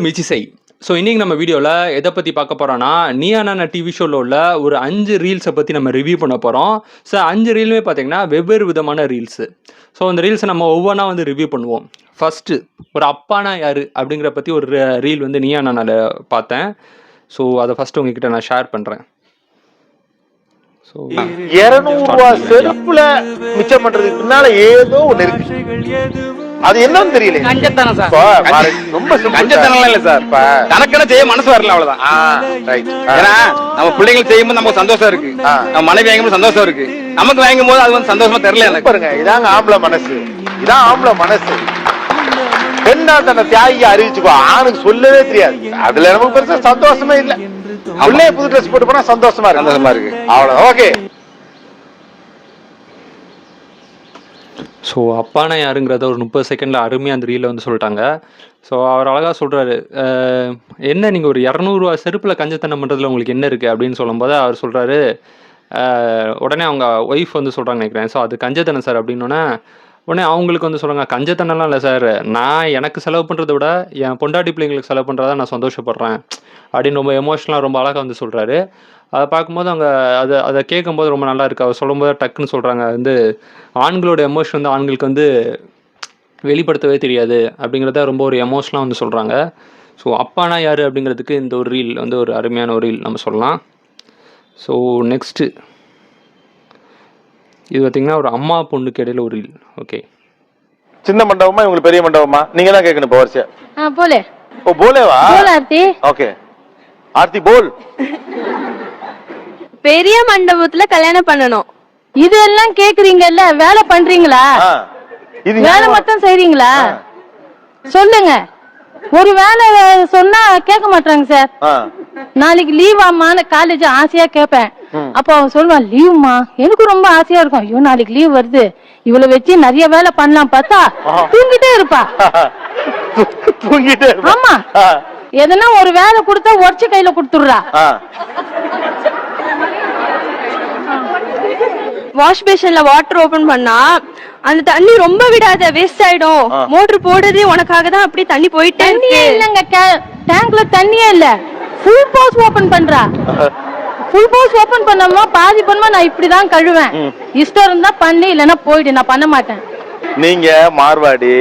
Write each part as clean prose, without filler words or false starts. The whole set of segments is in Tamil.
மிச்சிசை. ஸோ இன்றைக்கி நம்ம வீடியோவில் எதை பற்றி பார்க்க போகிறோன்னா, நீயா நானா டிவி ஷோவில் உள்ள ஒரு 5 ரீல்ஸை பற்றி நம்ம ரிவ்யூ பண்ண போகிறோம். ஸோ 5 ரீலுமே பார்த்தீங்கன்னா வெவ்வேறு விதமான ரீல்ஸு. ஸோ அந்த ரீல்ஸை நம்ம ஒவ்வொன்றா வந்து ரிவ்யூ பண்ணுவோம். ஃபஸ்ட்டு ஒரு அப்பானா யார் அப்படிங்கிற பற்றி ஒரு ரீல் வந்து நீயா நானால பார்த்தேன். ஸோ அதை ஃபஸ்ட்டு உங்ககிட்ட நான் ஷேர் பண்ணுறேன். ஸோ 200 ரூபாய் செருப்புல மிச்சம் பண்றதுக்கு பின்னால ஏதோ ஒண்ணு இருக்கு. அது என்னன்னு தெரியல. கஞ்சத்தனம் சார். ரொம்ப கஞ்சத்தனம் இல்ல சார். தனக்கென செய்ய மனசு வரல அவ்வளவுதான். ஏன்னா நம்ம பிள்ளைகள் செய்யும்போது நமக்கு சந்தோஷம் இருக்கு, நம்ம மனைவி வாங்கும்போது சந்தோஷம் இருக்கு, நமக்கு வாங்கும் போது அது வந்து சந்தோஷமா தெரியல எனக்கு. பாருங்க, இதாங்க ஆம்பளை மனசு, இதான் ஆம்பளை மனசு. பெண்ணா தன்னை தியாகியை அறிவிச்சுக்கோ, ஆணுக்கு சொல்லவே தெரியாது. அதுல நமக்கு பெருசா சந்தோஷமே இல்ல. பிள்ளைய புது ட்ரெஸ் போட்டு போனா சந்தோஷமா இருக்கு. அவ்வளவு ஓகே. ஸோ அப்பானா யாருங்கிறத ஒரு 30 செகண்டில் அருமையாக அந்த ரீலில் வந்து சொல்லிட்டாங்க. ஸோ அவர் அழகாக சொல்கிறாரு, என்ன நீங்கள் ஒரு 200 ரூபா செருப்பில் கஞ்சத்தனம் பண்ணுறதுல உங்களுக்கு என்ன இருக்குது அப்படின்னு சொல்லும்போது அவர் சொல்கிறாரு, உடனே அவங்க ஒய்ஃப் வந்து சொல்கிறாங்க நினைக்கிறேன், ஸோ அது கஞ்சத்தனம் சார் அப்படின்னோடனே உடனே அவங்களுக்கு வந்து சொல்கிறாங்க, கஞ்சத்தனம்லாம் இல்லை சார், நான் எனக்கு செலவு பண்ணுறத விட என் பொண்டாட்டி பிள்ளைங்களுக்கு செலவு பண்ணுறதா நான் சந்தோஷப்படுறேன் அப்படின்னு ரொம்ப எமோஷனலாக ரொம்ப அழகாக வந்து சொல்கிறாரு. அதை பார்க்கும்போது அவங்க அதை கேட்கும்போது ரொம்ப நல்லா இருக்குது. அவர் சொல்லும்போது டக்குன்னு சொல்கிறாங்க வந்து, ஆண்களோட எமோஷன் வந்து ஆண்களுக்கு வந்து வெளிப்படுத்தவே தெரியாது அப்படிங்கிறத ரொம்ப ஒரு எமோஷனலாக வந்து சொல்கிறாங்க. ஸோ அப்பானா யார் அப்படிங்கிறதுக்கு இந்த ஒரு ரீல் வந்து ஒரு அருமையான ஒரு ரீல் நம்ம சொல்லலாம். ஸோ நெக்ஸ்ட்டு இது பார்த்திங்கன்னா ஒரு அம்மா பொண்ணுக்கு இடையில ஒரு ரீல். ஓகே, சின்ன மண்டபமா இவங்களுக்கு பெரிய மண்டபமா நீங்க தான் கேட்கணும். இப்போ வரிசையா போலே. ஓ போலேவா? ஆர்த்தி. ஓகே ஆர்த்தி போல். பெரிய மண்டபத்துல கல்யாணம் பண்ணணும். இதெல்லாம் கேக்குறீங்கல்ல, வேலை பண்றீங்களா? இது வேலை மட்டும் செய்றீங்களா? சொல்லுங்க. ஒரு வேலை சொன்னா கேட்க மாட்டாங்க சார். நாளைக்கு லீவ் ஆமான்னு காலேஜ் ஆசையா கேட்பேன். அப்ப அவன் சொல்லுவான், லீவுமா, எனக்கு ரொம்ப ஆசையா இருக்கும். ஐயோ நாளைக்கு லீவ் வருது, இவளை வச்சு நிறைய வேலை பண்ணலாம் பார்த்தா தூங்கிட்டே இருப்பா. தூங்கிட்டே. ஆமா, எதனா ஒரு வேலை கொடுத்தா உடச்சு கையில கொடுத்துடுறா. வாஷ் பேஷன்ல வாட்டர் ஓபன் பண்ணா அந்த தண்ணி ரொம்ப விடாத, வேஸ்ட் ஆயிடும். மோட்டர் போடுறதே உனக்காக தான், அப்படி தண்ணி போயிட்டே இருக்கு. இல்லங்க, டேங்க்ல தண்ணியே இல்ல, ஃபுல் போஸ் ஓபன் பண்றா. ஃபுல் போஸ் ஓபன் பண்ணாம பாதி பண்ணா நான் இப்படிதான் கழுவேன். இஷ்டம் இருந்தா பண்ணி, இல்லன்னா போயிடு, நான் பண்ண மாட்டேன். நீங்க மார்வாடி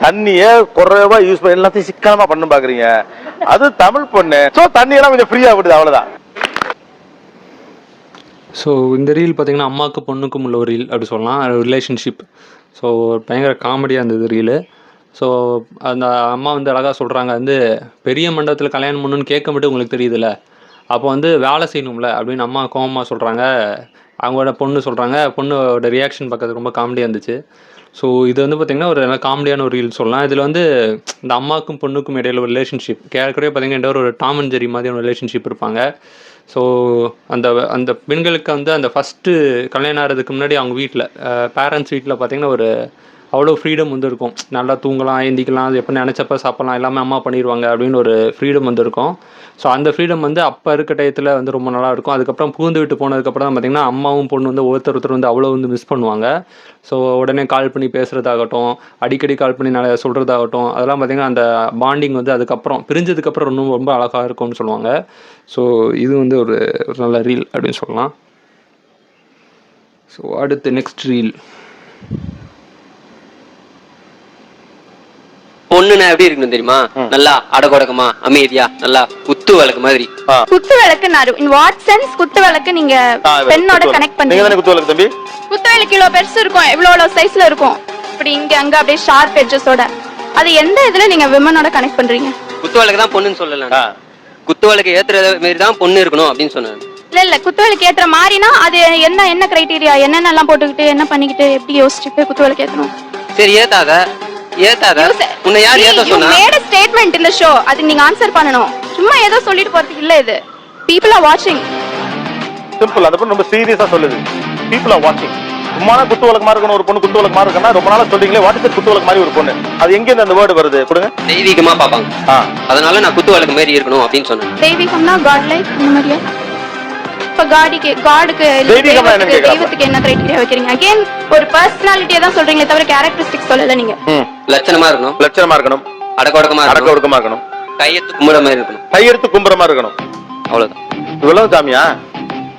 தண்ணிய குறைவா யூஸ் பண்ணி எல்லாத்தையும் சிக்கனமா பண்ண பாக்குறீங்க. அது தமிழ் பொண்ணு, சோ தண்ணி எல்லாம் கொஞ்சம் ஃப்ரீயா விடுது, அவ்வளவுதான். ஸோ இந்த ரீல் பார்த்திங்கன்னா அம்மாவுக்கு பொண்ணுக்கும் உள்ள ஒரு ரீல் அப்படி சொல்லலாம், ரிலேஷன்ஷிப். ஸோ பயங்கர காமெடியாக இருந்தது ரீலு. ஸோ அந்த அம்மா வந்து அழகாக சொல்கிறாங்க வந்து, பெரிய மண்டபத்தில் கல்யாணம் பண்ணணுன்னு கேட்க மட்டும் உங்களுக்கு தெரியுதுல்ல, அப்போ வந்து வேலை செய்யணும்ல அப்படின்னு அம்மா கோவமாக சொல்கிறாங்க. அவங்களோட பொண்ணு சொல்கிறாங்க. பொண்ணோட ரியாக்ஷன் பார்க்கறது ரொம்ப காமெடியாக இருந்துச்சு. ஸோ இது வந்து பார்த்திங்கன்னா ஒரு நல்ல காமெடியான ஒரு ரீல் சொல்லலாம். இதில் வந்து இந்த அம்மாவுக்கும் பொண்ணுக்கும் இடையில ஒரு ரிலேஷன்ஷிப் கேட்கறவே பார்த்திங்கன்னா ஒரு டாம் அண்ட் ஜெர்ரி மாதிரியான ரிலேஷன்ஷிப் இருப்பாங்க. ஸோ அந்த பெண்களுக்கு வந்து அந்த ஃபஸ்ட்டு கல்யாணம் ஆகிறதுக்கு முன்னாடி அவங்க வீட்டில் பேரண்ட்ஸ் வீட்டில் பார்த்திங்கன்னா ஒரு அவ்வளோ ஃப்ரீடம் வந்து இருக்கும். நல்லா தூங்கலாம், எந்திக்கலாம், அது எப்போ நினச்சப்ப சாப்பிட்லாம், எல்லாமே அம்மா பண்ணிடுவாங்க அப்படின்னு ஒரு ஃப்ரீடம் வந்து இருக்கும். ஸோ அந்த ஃப்ரீடம் வந்து அப்போ இருக்க டயத்தில் வந்து ரொம்ப நல்லா இருக்கும். அதுக்கப்புறம் புகுந்து விட்டு போனதுக்கப்புறம் தான் பார்த்திங்கன்னா அம்மாவும் பொண்ணு வந்து ஒருத்தர் வந்து அவ்வளோ வந்து மிஸ் பண்ணுவாங்க. ஸோ உடனே கால் பண்ணி பேசுகிறதாகட்டும், அடிக்கடி கால் பண்ணி நிறைய சொல்கிறதாகட்டும், அதெல்லாம் பார்த்திங்கன்னா அந்த பாண்டிங் வந்து அதுக்கப்புறம் பிரிஞ்சதுக்கப்புறம் இன்னும் ரொம்ப அழகாக இருக்கும்னு சொல்லுவாங்க. ஸோ இது வந்து ஒரு நல்ல ரீல் அப்படின்னு சொல்லலாம். ஸோ அடுத்து நெக்ஸ்ட் ரீல். பொண்ணுனா எப்படி இருக்கணும் தெரியுமா? நல்லா அடகொடக்கமா, அமைதியா, நல்லா குத்து விளக்கு மாதிரி. குத்து விளக்கு இன் வாட் சென்ஸ்? குத்து விளக்கு நீங்க பெண்ணோட கனெக்ட் பண்ணீங்க. குத்து விளக்கு தம்பி, குத்து விளக்கு இவ்வளவு பெருசு இருக்கும், இவ்வளவு சைஸ்ல இருக்கும், இப்படி இங்க அங்க அப்படியே ஷார்ப் எட்ஜஸோட. அது எந்த இதுல நீங்க விமனோட கனெக்ட் பண்றீங்க? குத்து விளக்கு தான் பொண்ணுன்னு சொல்லலாம். குத்து விளக்கு ஏத்துற மாதிரி தான் பொண்ணு இருக்கணும் அப்படின்னு சொன்னாங்க. இல்ல குத்து விளக்கு ஏத்துற மாதிரினா அது என்ன கிரைட்டீரியா, என்னென்னலாம் போட்டுக்கிட்டு என்ன பண்ணிக்கிட்டு எப்படி யோசிச்சுட்டு குத்து விளக்கு ஏத்தணும்? சரி, ஏத்தாத உன்னை யார் ஏத்த சொன்னா? Made a statement in the show, அதுக்கு நீங்க ஆன்சர் பண்ணனும். சும்மா ஏதோ சொல்லிட்டு போறதுக்கு இல்ல இது. people are watching. சிம்பிள். அந்த பொண்ணு ரொம்ப சீரியஸா சொல்லுது, people are watching. சும்மா குத்து விளக்கு மாதிரி இருக்கணும் ஒரு பொண்ணு, குத்து விளக்கு மாதிரி இருக்கனா ரொம்ப நாளா சொல்றீங்களே, வாட் இஸ் குத்து விளக்கு மாதிரி ஒரு பொண்ணு? அது எங்க இருந்து அந்த வேர்ட் வருது கொடுங்க? தெய்வீகமா பாப்பாங்க, அதனால நான் குத்து விளக்கு மாதிரி இருக்கணும் அப்படின்னு சொன்னேன். தெய்வீகம்னா god like இந்த மாதிரியா? இப்ப காடுக்கு தெய்வத்துக்கு என்ன கிரைட்டீரியா வைக்கிறீங்க? அகைன் ஒரு பர்சனாலிட்டியை தான் சொல்றீங்களே தவிர கேரக்டரிஸ்டிக்ஸ் சொல்லல நீங்க. லட்சணமா இருக்கணும், லட்சணமா இருக்கணும், அடக்கொடக்கமா இருக்கணும், கையெழுத்து கும்பிட மாதிரி இருக்கணும், கையெடுத்து கும்புற மாதிரி இருக்கணும். அவ்வளவுதான். இவ்வளவு சாமியா?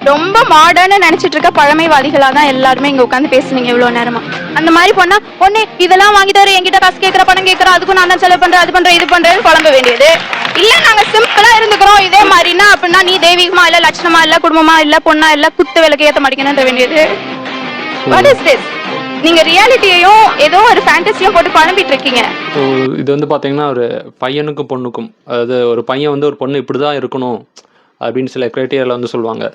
ரொம்ப மாடர்னா நினைச்சிட்டு இருக்க பழமைவாதிகளா தான் எல்லாருமே இங்க உட்காந்து பேசுனீங்க இவ்வளவு நேரமா. அந்த மாதிரி பண்ணா ஒண்ணு இதெல்லாம் வாங்கி தர, என்கிட்ட காசு கேட்கற, பணம் கேட்கற, அதுக்கும் நான் தான் செலவு பண்றேன், அது பண்றேன், இது பண்றேன்னு குழம்ப வேண்டியது. இல்ல நாங்க சிம்பிளா இருந்துக்கிறோம் இதே மாதிரினா அப்படின்னா நீ தெய்வீகமா இல்ல லட்சணமா இல்ல குடும்பமா இல்ல பொண்ணா இல்ல குத்து விளக்கு ஏத்த மாட்டேங்கன்னு வேண்டியது. What is this? நீங்க ரியாலிட்டியையும் ஏதோ ஒரு ஃபேண்டசியும் போட்டு குழம்பிட்டு இருக்கீங்க. ஸோ இது வந்து பார்த்தீங்கன்னா ஒரு பையனுக்கும் பொண்ணுக்கும், அதாவது ஒரு பையன் வந்து ஒரு பொண்ணு இப்படி தான் இருக்கணும் அப்படின்னு சில கிரைட்டீரியாவில் வந்து சொல்லுவாங்க.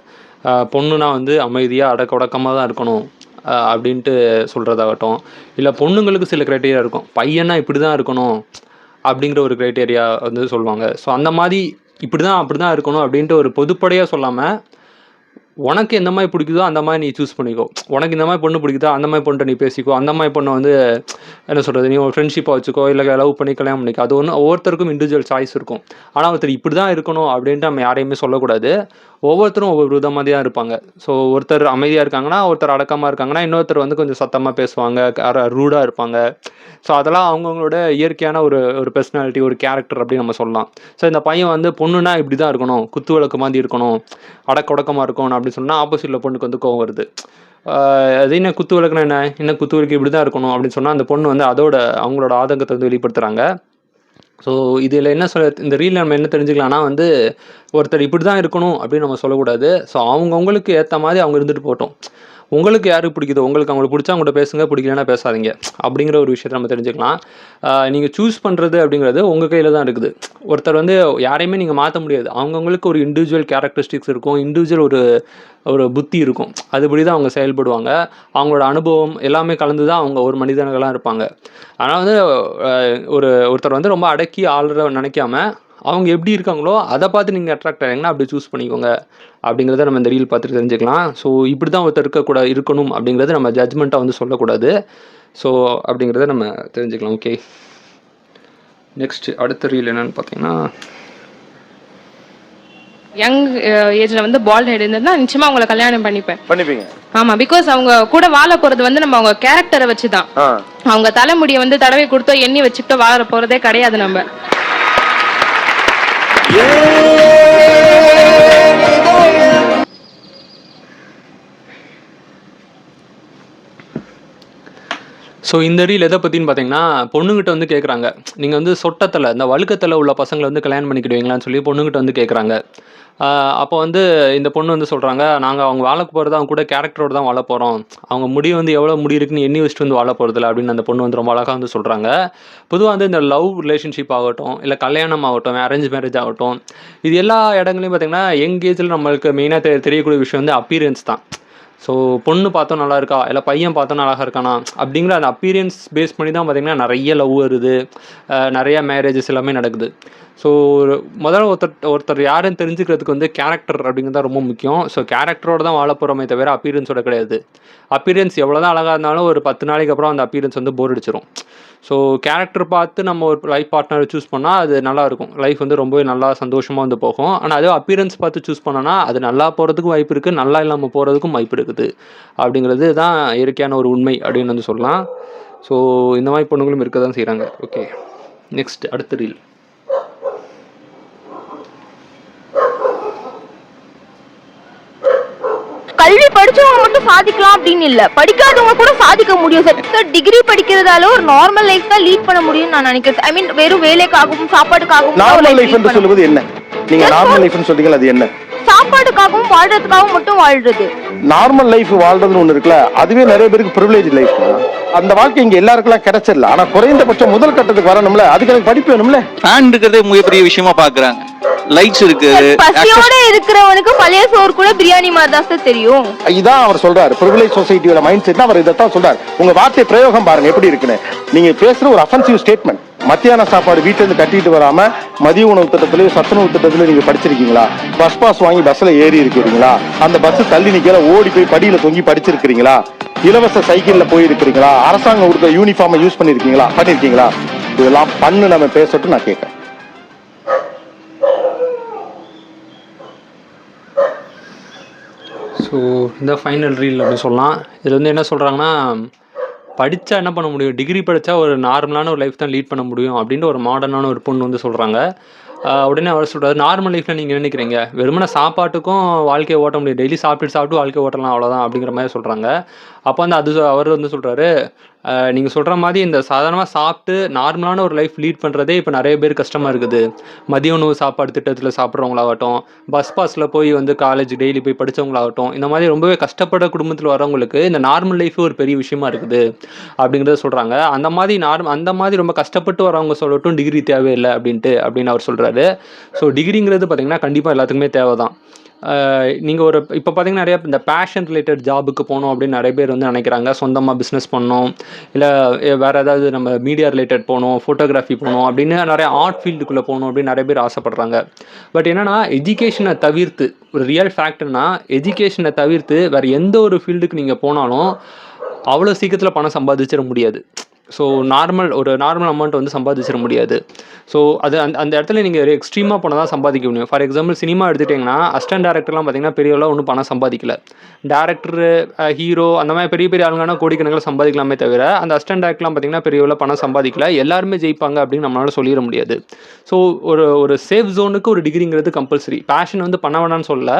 பொண்ணுனா வந்து அமைதியாக அடக்கமாக தான் இருக்கணும் அப்படின்ட்டு சொல்கிறதாகட்டும், இல்லை பொண்ணுங்களுக்கு சில கிரைட்டீரியா இருக்கும், பையனா இப்படி தான் இருக்கணும் அப்படிங்கிற ஒரு கிரைட்டீரியா வந்து சொல்லுவாங்க. ஸோ அந்த மாதிரி இப்படி தான் அப்படி தான் இருக்கணும் அப்படின்ட்டு ஒரு பொதுப்படையாக சொல்லாமல் உனக்கு எந்த மாதிரி பிடிக்குதோ அந்த மாதிரி நீ சூஸ் பண்ணிக்கோ. உனக்கு இந்த மாதிரி பொண்ணு பிடிக்குதோ அந்த மாதிரி பொண்ணை நீ பேசிக்கோ. அந்த மாதிரி பொண்ணை வந்து என்ன சொல்கிறது, நீ ஒரு ஃப்ரெண்ட்ஷிப்பாக வச்சுக்கோ, இல்லை லவ் பண்ணி கல்யாணம் பண்ணிக்கோ. அது ஒன்று ஒவ்வொருத்தருக்கும் இண்டிவிஜுவல் சாய்ஸ் இருக்கும். ஆனால் ஒருத்தர் இப்படி தான் இருக்கணும் அப்படின்ட்டு நம்ம யாரையுமே சொல்லக்கூடாது. ஒவ்வொருத்தரும் ஒவ்வொரு விதமாக தான் இருப்பாங்க. ஸோ ஒருத்தர் அமைதியாக இருக்காங்கன்னா, ஒருத்தர் அடக்கமாக இருக்காங்கன்னா, இன்னொருத்தர் வந்து கொஞ்சம் சத்தமாக பேசுவாங்க, ரூடாக இருப்பாங்க. ஸோ அதெல்லாம் அவங்கவுங்களோட இயற்கையான ஒரு ஒரு பர்சனாலிட்டி, ஒரு கேரக்டர் அப்படின்னு நம்ம சொல்லலாம். ஸோ இந்த பையன் வந்து பொண்ணுன்னா இப்படி தான் இருக்கணும், குத்து விளக்கு மாதிரி இருக்கணும், அடக்கமாக இருக்கணும் அப்படின்னு சொன்னால் ஆப்போசிட்டில் பொண்ணுக்கு வந்து கோவம் வருது. அது என்ன குத்து விளக்குனா என்ன குத்து விளக்கு இப்படி தான் இருக்கணும் அப்படின்னு சொன்னால் அந்த பொண்ணு வந்து அதோட அவங்களோட ஆதங்கத்தை வந்து வெளிப்படுத்துகிறாங்க. ஸோ இதில் என்ன சொல்ல, இந்த ரீல் நம்ம என்ன தெரிஞ்சுக்கலாம்னா வந்து ஒருத்தர் இப்படி தான் இருக்கணும் அப்படின்னு நம்ம சொல்லக்கூடாது. ஸோ அவங்கவுங்களுக்கு ஏற்ற மாதிரி அவங்க இருந்துட்டு போகட்டும். உங்களுக்கு யாருக்கு பிடிக்குதோ, அவங்களுக்கு பிடிச்சா அவங்கள்ட்ட பேசுங்க, பிடிக்கலன்னா பேசாதீங்க அப்படிங்கிற ஒரு விஷயத்தை நம்ம தெரிஞ்சுக்கலாம். நீங்கள் சூஸ் பண்ணுறது அப்படிங்கிறது உங்கள் கையில் தான் இருக்குது. ஒருத்தர் வந்து யாரையுமே நீங்கள் மாற்ற முடியாது. அவங்கவுங்களுக்கு ஒரு இண்டிவிஜுவல் கேரக்டரிஸ்டிக்ஸ் இருக்கும், இண்டிவிஜுவல் ஒரு ஒரு புத்தி இருக்கும். அதுபடி தான் அவங்க செயல்படுவாங்க. அவங்களோட அனுபவம் எல்லாமே கலந்து தான் அவங்க ஒரு மனிதர்களாக இருப்பாங்க. ஆனால் வந்து ஒருத்தர் வந்து ரொம்ப அடக்கி ஆளுற நினைக்காம அவங்க எப்படி இருக்காங்களோ அதை பார்த்து நீங்கள் அட்ராக்ட் ஆகிங்கன்னா அப்படி சூஸ் பண்ணிக்கோங்க அப்படிங்கிறத நம்ம இந்த ரீல் பார்த்துட்டு தெரிஞ்சுக்கலாம். ஸோ இப்படி தான் ஒருத்தர் இருக்கணும் அப்படிங்கிறத நம்ம ஜட்ஜ்மெண்ட்டாக வந்து சொல்லக்கூடாது. ஸோ அப்படிங்கிறத நம்ம தெரிஞ்சுக்கலாம். ஓகே, நெக்ஸ்ட் அடுத்த ரீல் என்னன்னு பார்த்தீங்கன்னா, யங் ஏஜ்ல வந்து பால்ட் ஹெட் இருந்ததுன்னா நிச்சயமா அவங்களை கல்யாணம் பண்ணிப்பீங்க. ஆமா, பிகாஸ் அவங்க கூட வாழ போறது வந்து நம்ம அவங்க கேரக்டரை வச்சுதான். அவங்க தலைமுடியை வந்து தடவை கொடுத்தோ எண்ணி வச்சுக்கிட்டோ வாழ போறதே கிடையாது நம்ம. ஸோ இந்த ரீல் எதை பற்றின்னு பார்த்தீங்கன்னா, பொண்ணுங்கிட்ட வந்து கேட்குறாங்க, நீங்கள் வந்து சொட்டத்தில் இந்த வழுக்கத்தில் உள்ள பசங்களை வந்து கல்யாணம் பண்ணிக்கிடுவீங்களான்னு சொல்லி பொண்ணுங்கிட்ட வந்து கேட்குறாங்க. அப்போ வந்து இந்த பொண்ணு வந்து சொல்கிறாங்க, நாங்கள் அவங்க வாழ போகிறது அவங்க கூட கேரக்டரோடு தான் வாழ போகிறோம், அவங்க முடி வந்து எவ்வளோ முடி இருக்குன்னு எண்ணி வச்சுட்டு வந்து வாழ போகிறதில்ல அப்படின்னு அந்த பொண்ணு வந்து ரொம்ப அழகாக வந்து சொல்கிறாங்க. பொதுவாக வந்து இந்த லவ் ரிலேஷன்ஷிப் ஆகட்டும், இல்லை கல்யாணம் ஆகட்டும், அரேஞ்ச் மேரேஜ் ஆகட்டும், இது எல்லா இடங்களையும் பார்த்திங்கன்னா யங் ஏஜில் நம்மளுக்கு மெயினாக தெரியக்கூடிய விஷயம் வந்து அப்பீரியன்ஸ் தான். ஸோ பொண்ணு பார்த்தோம் நல்லா இருக்கா, இல்லை பையன் பார்த்தோம் அழகாக இருக்கானா அப்படிங்கிற அந்த அப்பீரியன்ஸ் பேஸ் பண்ணி தான் பார்த்திங்கன்னா நிறைய லவ் வருது, நிறையா மேரேஜஸ் எல்லாமே நடக்குது. ஸோ முதல்ல ஒருத்தர் யாருன்னு தெரிஞ்சுக்கிறதுக்கு வந்து கேரக்டர் அப்படிங்கிறது தான் ரொம்ப முக்கியம். ஸோ கேரக்டரோடு தான் வாழ போகிறோமே தவிர அப்பீரியன்ஸோட கிடையாது. அப்பீரியன்ஸ் எவ்வளோ தான் அழகாக இருந்தாலும் ஒரு 10 நாளைக்கு அப்புறம் அந்த அப்பீரியன்ஸ் வந்து போர் அடிச்சிடும். ஸோ கேரக்டர் பார்த்து நம்ம ஒரு லைஃப் பார்ட்னரை சூஸ் பண்ணால் அது நல்லாயிருக்கும், லைஃப் வந்து ரொம்பவே நல்லா சந்தோஷமாக வந்து போகும். ஆனால் அதே அப்பீரியன்ஸ் பார்த்து சூஸ் பண்ணோன்னா அது நல்லா போகிறதுக்கும் வாய்ப்பு இருக்குது, நல்லா இல்லாமல் போகிறதுக்கும் வாய்ப்பு இருக்குது. அப்படிங்கிறது தான் இயற்கையான ஒரு உண்மை அப்படின்னு வந்து சொல்லலாம். ஸோ இந்த மாதிரி பொண்ணுங்களும் இருக்க தான் செய்கிறாங்க. ஓகே, நெக்ஸ்ட் அடுத்த ரீல். கல்வி படிச்சவங்க மட்டும் சாதிக்கலாம் அப்படின்னு இல்ல, படிக்காதவங்க கூட சாதிக்க முடியும் சார். டிகிரி படிக்கிறதால ஒரு நார்மல் லைஃப் தான் லீட் பண்ண முடியும் நான் நினைக்கிறேன். ஐ மீன் வெறும் வேலைக்காகவும் சாப்பாடுக்காகவும் நார்மல் லைஃப் என்று சொல்லுவது என்ன? நீங்க நார்மல் லைஃப்னு சொல்றீங்களா, அது என்ன? சாப்பாடுக்காகவும் வாழ்றதுக்காகவும் மட்டும் வாழ்றது. நார்மல் லைஃப் வாழ்றதுன்னு ஒண்ணு இருக்குல்ல, அதுவே நிறைய பேருக்கு பிரிவிலேஜ் லைஃப். அந்த வாழ்க்கை இங்க எல்லாருக்கும் கிடைச்சிடல. ஆனா குறைந்தபட்சம் முதல் கட்டத்துக்கு வரணும்ல, அதுக்கு எனக்கு படிப்பு வேணும்ல. ஃபேன் இருக்கிறதே மிகப்பெரிய விஷயமா பாக்குறாங்க. லைட்ஸ் இருக்கு, பசியோட இருக்கிறவனுக்கு பழைய சோறு கூட பிரியாணி மாதிரி தான் சார் தெரியும். இதான் அவர் சொல்றாரு, பிரிவிலேஜ் சொசைட்டியோட மைண்ட் செட். அவர் இதைத்தான் சொல்றாரு. உங்க வார்த்தை பிரயோகம் பாருங்க எப்படி இருக்குன்னு. நீங்க பேசுற ஒரு அஃபென்சிவ் ஸ்டேட்மெண்ட். மத்தியான சாப்பாடு வீட்டுல இருந்து கட்டிட்டு வராம மதிய உணவு திட்டத்திலயும் சத்துணவு திட்டத்திலயும் நீங்க படிச்சிருக்கீங்களா? பஸ் பாஸ் வாங்கி பஸ்ல ஏறி இருக்கிறீங்களா? அந்த பஸ் தள்ளி நிக்கல ஓடி போய் படியில தொங்கி படிச்சிருக்கீங்களா? இலவச சைக்கிள்ல போயிருக்கிறீங்களா? அரசாங்கம் கொடுத்த யூனிஃபார்மை யூஸ் பண்ணிருக்கீங்களா? இதெல்லாம் பண்ணு நம்ம பேசட்டும் நான் கேட்கிறேன். ஸோ இந்த ஃபைனல் ரீல் அப்படின்னு சொல்லலாம். இதில் வந்து என்ன சொல்கிறாங்கன்னா, படித்தா என்ன பண்ண முடியும், டிகிரி படித்தா ஒரு நார்மலான ஒரு லைஃப் தான் லீட் பண்ண முடியும் அப்படின்ட்டு ஒரு மாடர்னான ஒரு பொண்ணு வந்து சொல்கிறாங்க. உடனே அவர் சொல்கிறாரு, நார்மல் லைஃப்பில் நீங்கள் நினைக்கிறீங்க வெறுமனே சாப்பாட்டுக்கும் வாழ்க்கையை ஓட்ட முடியும், டெய்லி சாப்பிட்டு வாழ்க்கையை ஓட்டலாம் அவ்வளோதான் அப்படிங்கிற மாதிரி சொல்கிறாங்க. அப்போ வந்து அவர் வந்து சொல்கிறாரு, நீங்கள் சொல்கிற மாதிரி இந்த சாதாரணமாக சாப்பிட்டு நார்மலான ஒரு லைஃப் லீட் பண்ணுறதே இப்போ நிறைய பேர் கஷ்டமாக இருக்குது. மதிய உணவு சாப்பாடு திட்டத்தில் சாப்பிட்றவங்களாகட்டும், பஸ் பாஸில் போய் வந்து காலேஜ் டெய்லி போய் படித்தவங்களாகட்டும், இந்த மாதிரி ரொம்பவே கஷ்டப்பட குடும்பத்தில் வரவங்களுக்கு இந்த நார்மல் லைஃபு ஒரு பெரிய விஷயமா இருக்குது அப்படிங்கிறத சொல்கிறாங்க. அந்த மாதிரி ரொம்ப கஷ்டப்பட்டு வரவங்க சொல்லட்டும் டிகிரி தேவையில்லை அப்படின்னு அவர் சொல்கிறாரு. ஸோ டிகிரிங்கிறது பார்த்திங்கன்னா கண்டிப்பாக எல்லாத்துக்குமே தேவை தான். நீங்கள் இப்போ பார்த்தீங்கன்னா நிறைய இந்த பேஷன் ரிலேட்டட் ஜாபுக்கு போகணும் அப்படின்னு நிறைய பேர் வந்து நினைக்கிறாங்க. சொந்தமாக பிஸ்னஸ் பண்ணணும், இல்லை வேறு ஏதாவது நம்ம மீடியா ரிலேட்டட் போகணும், ஃபோட்டோகிராஃபி போகணும் அப்படின்னு நிறைய ஆர்ட் ஃபீல்டுக்குள்ளே போகணும் அப்படின்னு நிறைய பேர் ஆசைப்பட்றாங்க. பட் என்னென்னா எஜுகேஷனை தவிர்த்து ஒரு ரியல் ஃபேக்ட்னா எஜுகேஷனை தவிர்த்து வேறு எந்த ஒரு ஃபீல்டுக்கு நீங்கள் போனாலும் அவ்வளோ சீக்கிரத்தில் பணம் சம்பாதிச்சிட முடியாது. ஸோ ஒரு நார்மல் அமௌண்ட் வந்து சம்பாதிச்சிட முடியாது. ஸோ அது அந்த இடத்துல நீங்கள் எக்ஸ்ட்ரீமாக போனால் தான் சம்பாதிக்க முடியும். ஃபார் எக்ஸாம்பிள் சினிமா எடுத்துட்டிங்கன்னா அசிஸ்டன்ட் டேரக்டர்லாம் பார்த்தீங்கன்னா பெரியவெல்லாம் ஒன்றும் பணம் சம்பாதிக்கல. டேரக்டரு, ஹீரோ அந்த மாதிரி பெரிய பெரிய ஆளுங்கன்னா கோடிக்கணக்கில் சம்பாதிக்கலாமே தவிர அந்த அசிஸ்டன்ட் டேரக்டர்லாம் பார்த்தீங்கன்னா பெரியவெல்லாம் பணம் சம்பாதிக்கல. எல்லாருமே ஜெயிப்பாங்க அப்படின்னு நம்மளால சொல்லிட முடியாது. ஸோ ஒரு சேஃப் ஜோனுக்கு ஒரு டிகிரிங்கிறது கம்பல்சரி. பேஷன் வந்து பண்ண வேணான்னு சொல்ல,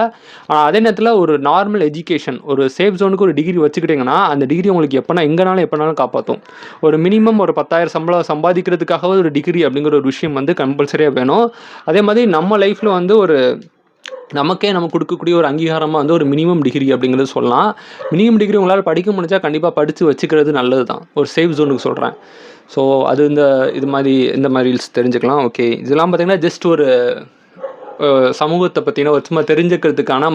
அதே நேரத்தில் ஒரு நார்மல் எஜுகேஷன், ஒரு சேஃப் ஜோனுக்கு ஒரு டிகிரி வச்சுக்கிட்டிங்கன்னா அந்த டிகிரி உங்களுக்கு எப்போனாலும் காப்பாற்றும். ஒரு மினிமம் ஒரு 10,000 சம்பளம் சம்பாதிக்கிறதுக்காகவே ஒரு டிகிரி அப்படிங்கிற ஒரு விஷயம் வந்து கம்பல்சரியாக வேணும். அதே மாதிரி நம்ம லைஃப்பில் வந்து நமக்கே நம்ம கொடுக்கக்கூடிய ஒரு அங்கீகாரமாக வந்து ஒரு மினிமம் டிகிரி அப்படிங்கிறது சொல்லலாம். மினிமம் டிகிரி உங்களால் படிக்க முடிஞ்சால் கண்டிப்பாக படித்து வச்சுக்கிறது நல்லது தான். ஒரு சேஃப் ஜோனுக்கு சொல்கிறேன். ஸோ அது இந்த மாதிரி ரீல்ஸ் தெரிஞ்சுக்கலாம். ஓகே, இதெல்லாம் பார்த்திங்கன்னா ஜஸ்ட் ஒரு சமூகத்தை பற்றின ஒரு சும்மா தெரிஞ்சுக்கிறதுக்கான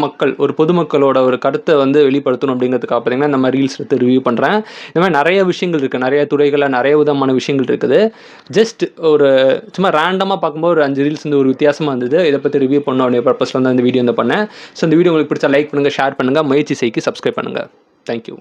ஒரு பொதுமக்களோட ஒரு கருத்தை வந்து வெளிப்படுத்தணும் அப்படிங்கிறதுக்காக பார்த்தீங்கன்னா இந்த மாதிரி ரீல்ஸ் எடுத்து ரிவ்யூ பண்ணுறேன். இந்த மாதிரி நிறைய விஷயங்கள் இருக்குது, நிறைய துறைகளில் நிறைய விதமான விஷயங்கள் இருக்குது. ஜஸ்ட் சும்மா ரேண்டமாக பார்க்கும்போது ஒரு 5 ரீல்ஸ் வந்து ஒரு வித்தியாசமாக இருந்தது. இதை பற்றி ரிவ்யூ பண்ண வேண்டிய பர்பஸில் வந்து இந்த வீடியோ வந்து பண்ணேன். ஸோ இந்த வீடியோ உங்களுக்கு பிடிச்சா லைக் பண்ணுங்கள், ஷேர் பண்ணுங்கள், முயற்சி செய்து சப்ஸ்கிரைப் பண்ணுங்கள். தேங்க்யூ.